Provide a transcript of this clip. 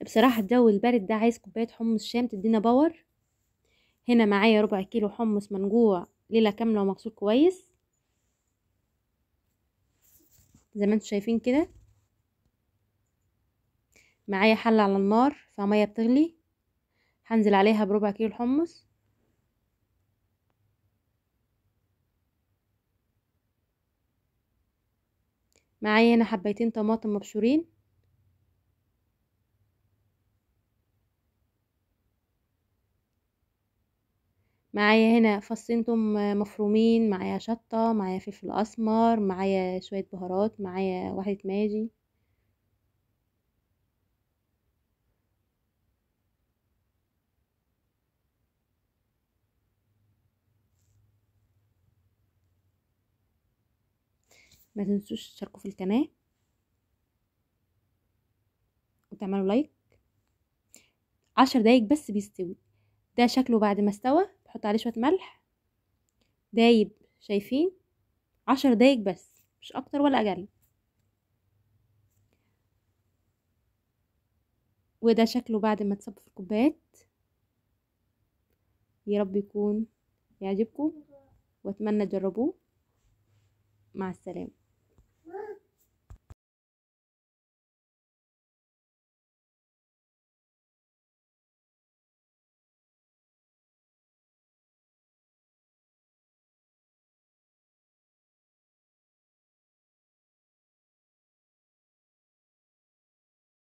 بصراحة الجو البارد ده عايز كوباية حمص شام تدينا باور. هنا معايا ربع كيلو حمص منجوع ليلة كاملة ومغسول كويس زي ما انتم شايفين كده. معايا حلة على النار فيها مية بتغلي، هنزل عليها بربع كيلو الحمص. معايا هنا حبيتين طماطم مبشورين. معايا هنا فصين توم مفرومين، معايا شطة، معايا فلفل اسمر، معايا شوية بهارات، معايا واحدة ماجي. ما تنسوش تشتركوا في القناة وتعملوا لايك. 10 دقايق بس بيستوي. ده شكله بعد ما استوى، بحط عليه شوية ملح دايب. شايفين؟ 10 دقايق بس، مش اكتر ولا اقل. وده شكله بعد ما اتصب في الكوبايات. يا رب يكون يعجبكم واتمنى تجربوه. مع السلامة.